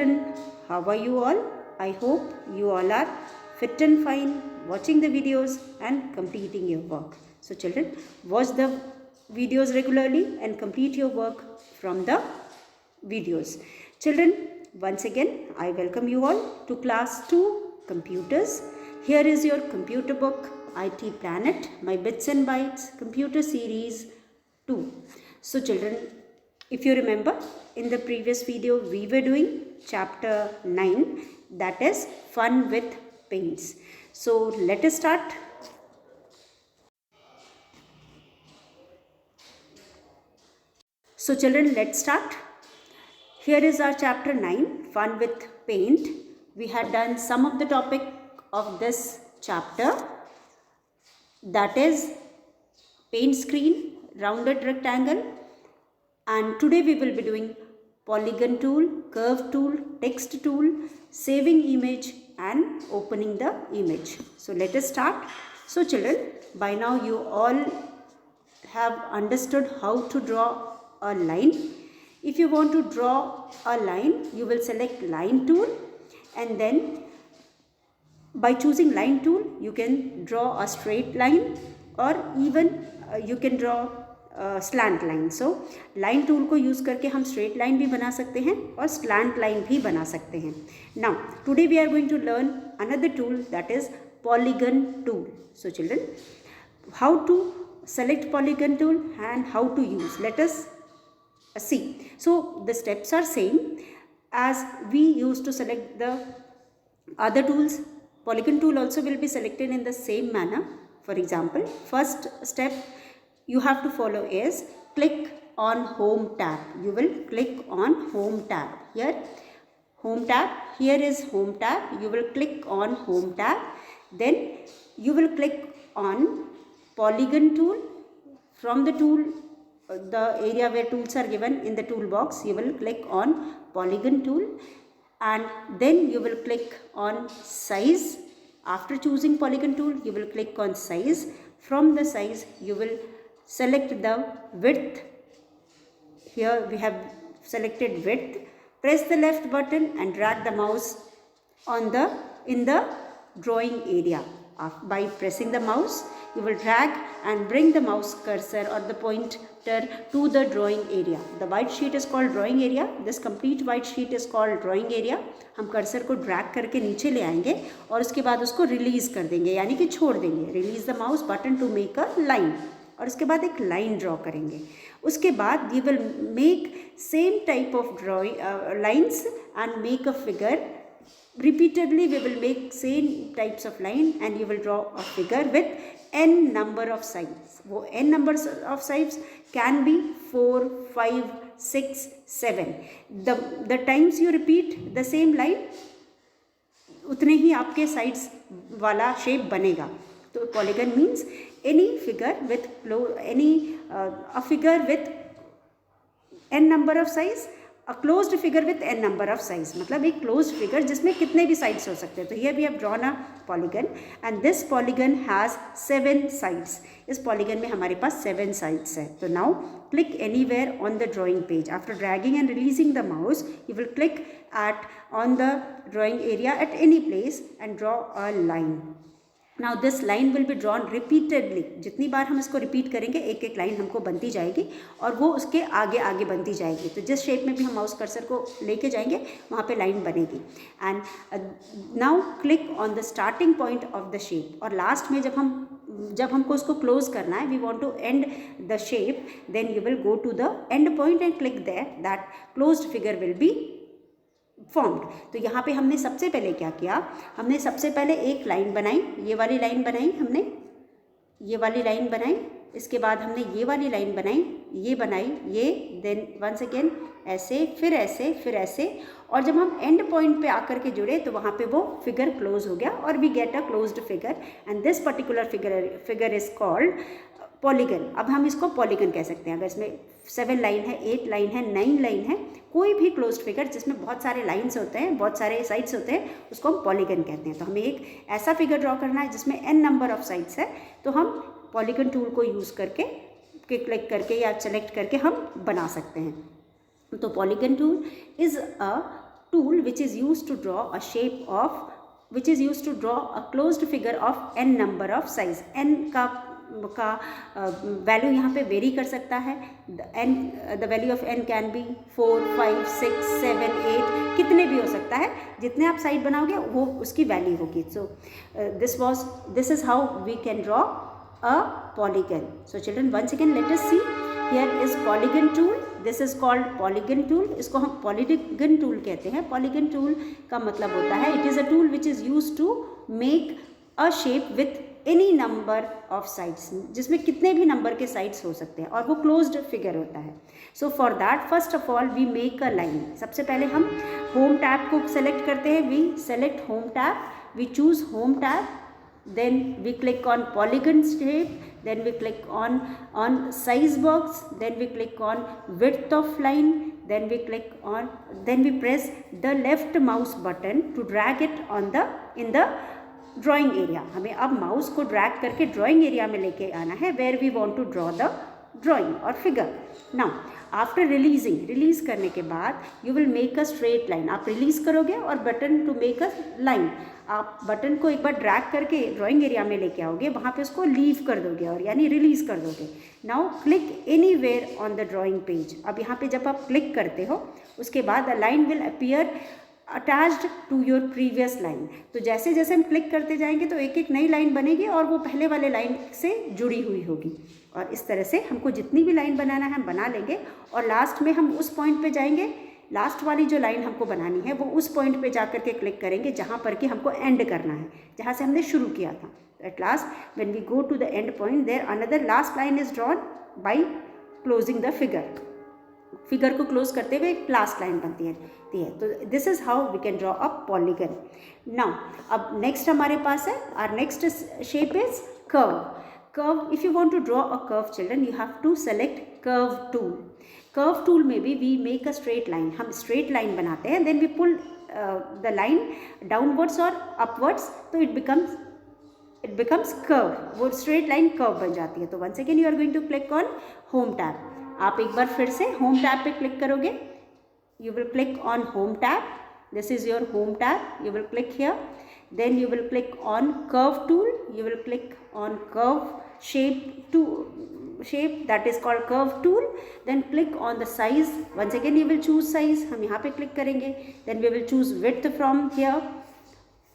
children, how are you all? I hope you all are fit and fine, watching the videos and completing your work. So children, watch the videos regularly and complete your work from the videos. Children, once again, I welcome you all to class 2 computers. Here is your computer book, IT Planet, my Bits and Bytes computer series 2. So children, if you remember, in the previous video we were doing chapter 9, that is fun with paints. So let us start. So children, let's start. Here is our chapter 9, fun with paint. We had done some of the topic of this chapter, that is paint screen, rounded rectangle, and today we will be doing polygon tool, curve tool, text tool, saving image and opening the image. So let us start. So children, by now you all have understood how to draw a line. If you want to draw a line, you will select line tool, and then by choosing line tool you can draw a straight line or even you can draw slant line. So line tool को use करके हम straight line भी बना सकते हैं और slant line भी बना सकते हैं. Now today we are going to learn another tool, that is polygon tool. So children, how to select polygon tool and how to use, let us see. So the steps are same as we used to select the other tools. Polygon tool also will be selected in the same manner. For example, first step you have to follow is click on home tab. You will click on home tab. Here home tab, here is home tab. You will click on home tab. Then you will click on polygon tool. From the tool, the area where tools are given in the toolbox, you will click on polygon tool, and then you will click on size. After choosing polygon tool, you will click on size. From the size, you will select the width. Here we have selected width. Press the left button and drag the mouse in the drawing area. By pressing the mouse, you will drag and bring the mouse cursor or the pointer to the drawing area. The white sheet is called drawing area. This complete white sheet is called drawing area. हम cursor को drag करके नीचे ले आएंगे और उसके बाद उसको रिलीज कर देंगे, यानी कि छोड़ देंगे. Release the mouse button to make a line, और उसके बाद एक लाइन ड्रॉ करेंगे. उसके बाद you will make same type of drawing lines and make a figure. Repeatedly we will make same types of line and you will draw a figure with n number of sides. वो n numbers of sides can be 4, 5, 6, 7. The times you repeat the same line, उतने ही आपके sides वाला shape बनेगा. तो polygon means any figure with a figure with n number of sides, a closed figure with n number of sides. मतलब एक closed figure जिसमें कितने भी sides हो सकते हैं. तो here we have drawn a polygon and this polygon has 7 sides. इस polygon में हमारे पास 7 sides है. तो now click anywhere on the drawing page. After dragging and releasing the mouse, you will click on the drawing area at any place and draw a line. Now this line will be drawn repeatedly. जितनी बार हम इसको repeat करेंगे एक एक line हमको बनती जाएगी और वो उसके आगे आगे बनती जाएगी. तो जिस शेप में भी हम माउस कर्सर को लेके जाएंगे वहाँ पे लाइन बनेगी. And now click on the starting point of the shape. और लास्ट में जब हमको उसको क्लोज करना है, we want to end the shape, then you will go to the end point and click there. That closed figure will be formed. तो यहाँ पे हमने सबसे पहले क्या किया, हमने सबसे पहले एक लाइन बनाई, ये वाली लाइन बनाई, हमने ये वाली लाइन बनाई. इसके बाद हमने ये वाली लाइन बनाई, ये बनाई, ये, देन वंस अगेन ऐसे, फिर ऐसे, फिर ऐसे. और जब हम एंड पॉइंट पे आकर के जुड़े तो वहाँ पे वो फिगर क्लोज हो गया और we get a closed figure. And this particular figure is called polygon. अब हम इसको पॉलीगन कह सकते हैं. अगर इसमें 7 लाइन है, 8 लाइन है, 9 लाइन है, कोई भी क्लोज्ड फिगर जिसमें बहुत सारे लाइन्स होते हैं, बहुत सारे साइड्स होते हैं, उसको हम पॉलीगन कहते हैं. तो हमें एक ऐसा फिगर ड्रॉ करना है जिसमें n नंबर ऑफ साइड्स है, तो हम पॉलीगन टूल को यूज़ करके क्लिक करके या सेलेक्ट करके हम बना सकते हैं. तो polygon tool is a tool which is used to draw a shape of, which is used to draw a closed figure of n number of size. n का वैल्यू यहाँ पे वेरी कर सकता है. The value of n can be 4, 5, 6, 7, 8, कितने भी हो सकता है. जितने आप साइड बनाओगे वो उसकी वैल्यू होगी. So this is how we can draw a polygon. So children once again let us see. Here is polygon tool. This is called polygon tool. इसको हम polygon tool कहते हैं. Polygon tool का मतलब होता है it is a tool which is used to make a shape with any number of sides, जिसमें कितने भी नंबर के साइड्स हो सकते हैं और वो closed figure होता है. So for that first of all we make a line. सबसे पहले हम home tab को select करते हैं. We select home tab. We choose home tab. Then we click on polygon shape. Then we click on size box. Then we click on width of line. Then we click on, then we press the left mouse button to drag it on the in the drawing area. हमें अब mouse को drag करके drawing area में लेके आना है where we want to draw the drawing or figure. Now after releasing, release करने के बाद you will make a straight line. आप रिलीज करोगे और button to make a line, आप बटन को एक बार ड्रैग करके ड्राइंग एरिया में लेके आओगे, वहाँ पे उसको लीव कर दोगे और यानी रिलीज कर दोगे. Now click anywhere on the drawing page. अब यहाँ पे जब आप क्लिक करते हो उसके बाद the line will appear attached to your previous line. तो जैसे जैसे हम क्लिक करते जाएंगे तो एक एक नई लाइन बनेगी और वो पहले वाले लाइन से जुड़ी हुई होगी. और इस तरह से हमको जितनी भी लाइन बनाना है हम बना लेंगे और लास्ट में हम उस पॉइंट पे जाएंगे. लास्ट वाली जो लाइन हमको बनानी है वो उस पॉइंट पे जा कर के क्लिक करेंगे जहाँ पर कि हमको एंड करना है, जहाँ से हमने शुरू किया था. At last when we go to the end point there another last line is drawn by closing the figure. Figure को क्लोज करते हुए एक लास्ट लाइन बनती है. तो this is how we can draw a polygon. Now अब next हमारे पास है, our next shape is curve. Curve, if you want to draw a curve children you have to select curve tool. Curve tool में भी we make a straight line. हम straight line बनाते हैं, then we pull the line downwards और upwards, तो it becomes curve. वो straight line curve बन जाती है. तो once again you are going to click on home tab. आप एक बार फिर से होम टैब पे क्लिक करोगे. You will click on home tab. This is your home tab. You will click here. Then you will click on curve tool. You will click on curve shape that is called curve tool. Then click on the size. Once again you will choose size. हम यहाँ पे click करेंगे. Then we will choose width from here.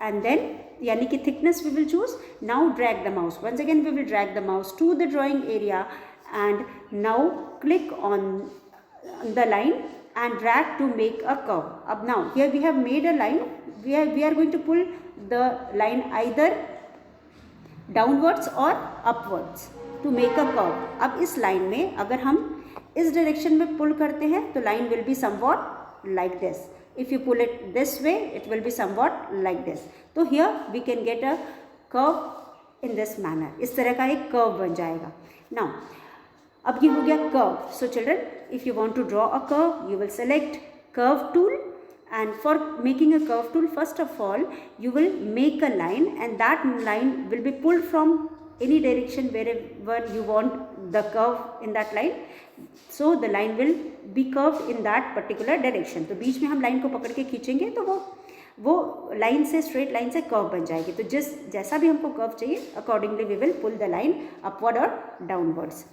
And then यानी कि thickness we will choose. Now drag the mouse. Once again we will drag the mouse to the drawing area. And now click on the line and drag to make a curve. अब now here we have made a line. We are going to pull the line either downwards or upwards to make a curve. अब इस line में अगर हम इस direction में पुल करते हैं तो line will be somewhat like this. If you pull it this way, it will be somewhat like this. तो here we can get a curve in this manner. इस तरह का एक curve बन जाएगा. Now अब ये हो गया curve. So children, if you want to draw a curve, you will select curve tool. And for making a curve tool, first of all you will make a line and that line will be pulled from any direction wherever you want the curve in that line. So the line will be curved in that particular direction. तो बीच में हम line को पकड़ के खींचेंगे तो वो line से, स्ट्रेट लाइन से कर्व बन जाएगी. तो जैसा भी हमको कर्व चाहिए accordingly we will pull the line upward और downwards.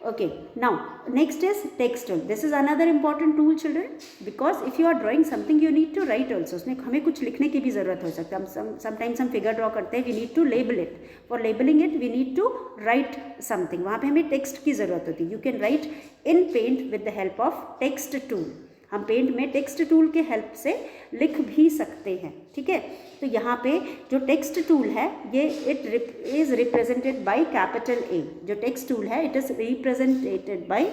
Okay, now next is text tool. This is another important tool children, because if you are drawing something you need to write also. उसमें हमें कुछ लिखने की भी ज़रूरत हो सकता है. Sometimes हम फिगर ड्रॉ करते हैं, we need to label it. For labeling it we need to write something. वहाँ पे हमें टेक्स्ट की ज़रूरत होती है. You can write in paint with the help of text tool. हम पेंट में टेक्स्ट टूल के हेल्प से लिख भी सकते हैं. ठीक है, तो यहाँ पे जो टेक्स्ट टूल है ये it is represented by capital A. जो टेक्स्ट टूल है it is represented by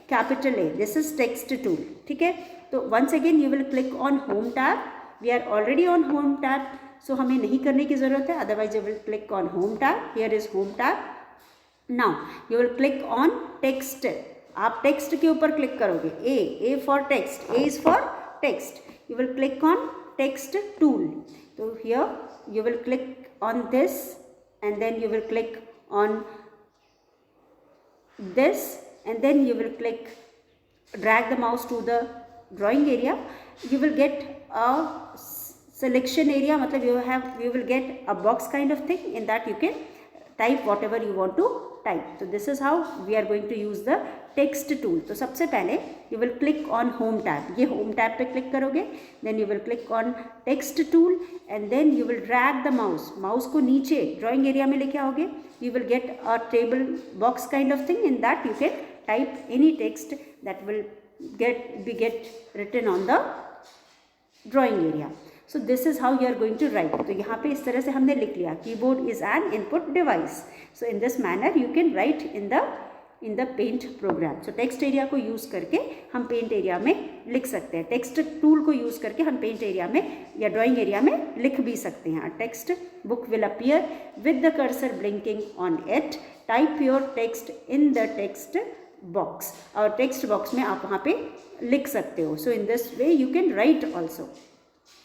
capital A. This is text tool. ठीक है, तो once again you will click on home tab. We are already on home tab, so हमें नहीं करने की ज़रूरत है. Otherwise you will click on home tab. Here is home tab. Now you will click on text. आप text के ऊपर click करोगे. A for text. A is for text. You will click on text tool. तो here you will click on this and then you will click on this and then you will click, drag the mouse to the drawing area. You will get a selection area, matlab you will get a box kind of thing. In that you can type whatever you want to type. So this is how we are going to use the text tool. तो सबसे पहले you will click on home tab. ये home tab पे click करोगे, then you will click on text tool and then you will drag the mouse. Mouse को नीचे drawing area में लेके आओगे. You will get a table box kind of thing. In that you can type any text that will get written on the drawing area. So this is how you are going to write. तो यहाँ पे इस तरह से हमने लिख लिया keyboard is an input device. So in this manner you can write in the paint program. So text area को use करके हम paint area में लिख सकते हैं. text tool को use करके हम paint area में या drawing area में लिख भी सकते हैं. text book will appear with the cursor blinking on it. Type your text in the text box. और text box में आप वहाँ पे लिख सकते हो. So in this way you can write also.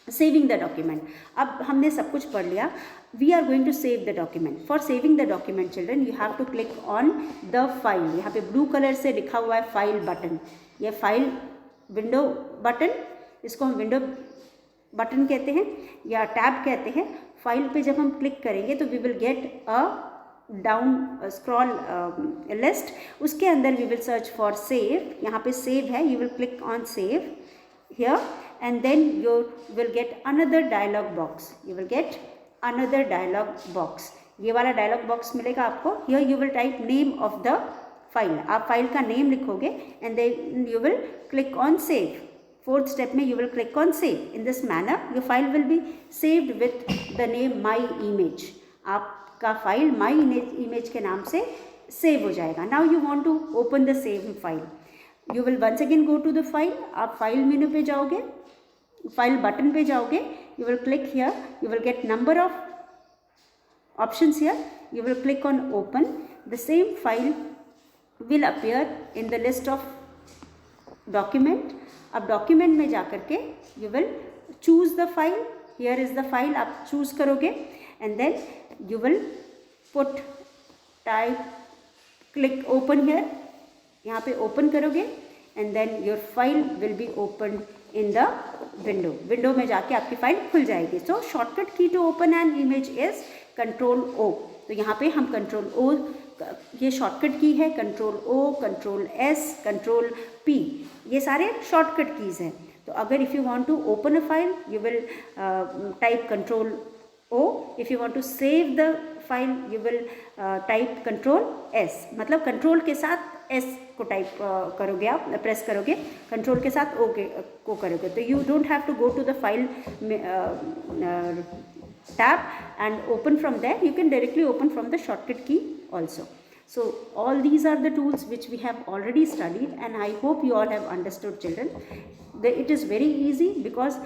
Saving the document. अब हमने सब कुछ पढ़ लिया. We are going to save the document. For saving the document children you have to click on the file. यहाँ पे ब्लू कलर से लिखा हुआ है फाइल बटन. ये फाइल विंडो बटन, इसको हम विंडो बटन कहते हैं या टैब कहते हैं. फाइल पे जब हम क्लिक करेंगे तो we will get a down scroll list. उसके अंदर we will search for save. यहाँ पे सेव है, you will click on save here and then you will get another dialog box. You will get another dialog box. ये वाला dialog box मिलेगा आपको. Here you will type name of the file. आप file का name लिखोगे and then you will click on save. Fourth step में you will click on save. In this manner your file will be saved with the name my image. आपका file my image के नाम से save हो जाएगा. Now you want to open the save file. You will once again go to the file. आप file menu पे जाओगे, file button पे जाओगे. You will click here. You will get number of options here. You will click on open. The same file will appear in the list of document. अब document में जा करके you will choose the file. Here is the file. आप choose करोगे and then you will put type click open here. यहाँ पे open करोगे and then your file will be open in the window. Window में जाके आपकी file खुल जाएगी. So shortcut key to open an image is control O. तो यहाँ पे हम कंट्रोल ओ, ये शॉर्टकट की है. Control O, control S, control P, ये सारे शॉर्टकट कीज़ हैं. तो अगर if you want to open a file you will type control O. If you want to save the file you will type control S. मतलब control के साथ S को type करोगे, आप प्रेस करोगे, कंट्रोल के साथ ओ को करोगे. तो you don't have to go to the file tab and open from there. You can directly open from the shortcut key also. So all these are the tools which we have already studied and I hope you all have understood children. It is very easy because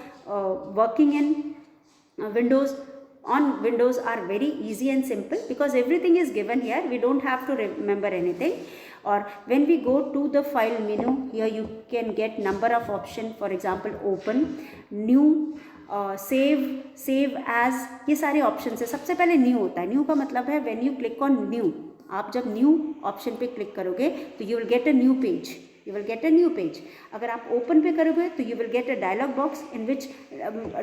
working in Windows are very easy and simple because everything is given here. We don't have to remember anything. Or when we go to the file menu, here you can get number of options. For example, open, new, save as, ये सारे option है. सबसे पहले new होता है. New का मतलब है when you click on new. आप जब न्यू ऑप्शन पे क्लिक करोगे तो you will get a new page. You will get a new page. अगर आप ओपन पे करोगे तो you will get a dialog box in which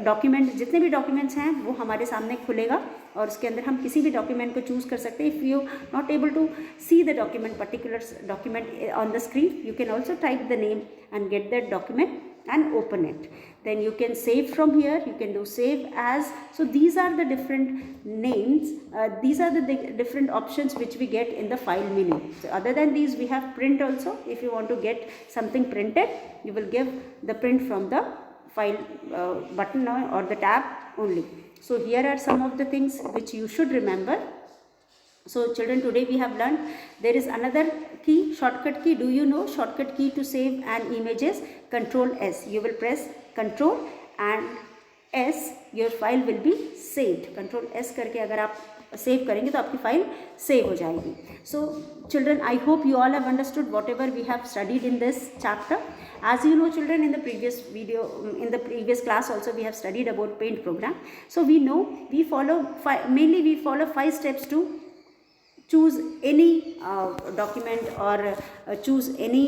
document, जितने भी डॉक्यूमेंट्स हैं वो हमारे सामने खुलेगा और उसके अंदर हम किसी भी डॉक्यूमेंट को चूज़ कर सकते हैं. If you not able to see the document, particular document on the screen, you can also type the name and get that document and open it. Then you can save from here. You can do save as. So these are the different names. These are the different options which we get in the file menu. So other than these, we have print also. If you want to get something printed, you will give the print from the file button or the tab only. So here are some of the things which you should remember. So children, today we have learned there is another key, shortcut key. Do you know shortcut key to save an image is Control S. You will press Control and S, your file will be saved. Control S करके अगर आप save करेंगे तो आपकी file save हो जाएगी. So children, I hope you all have understood whatever we have studied in this chapter. As you know children, in the previous video, in the previous class also we have studied about paint program. So we know we follow mainly we follow 5 steps to choose any document or choose any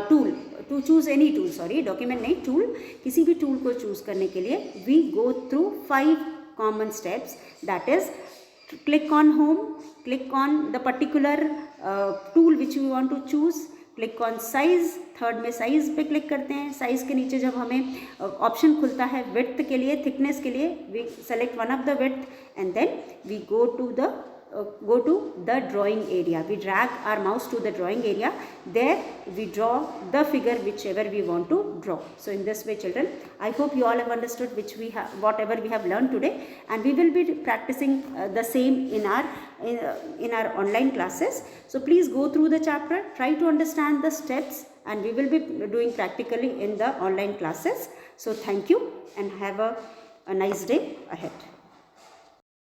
tool to choose any tool, sorry, document नहीं, tool, किसी भी tool को choose करने के लिए we go through 5 common steps. That is, click on home, click on the particular tool which you want to choose, click on size, third में size पे click करते हैं. साइज़ के नीचे जब हमें ऑप्शन खुलता है विड्थ के लिए, थिकनेस के लिए, we select one of the width and then we go to the drawing area. We drag our mouse to the drawing area. There we draw the figure whichever we want to draw. So in this way, children, I hope you all have understood whatever we have learned today, and we will be practicing the same in our online classes. So please go through the chapter, try to understand the steps, and we will be doing practically in the online classes. So thank you and have a nice day ahead.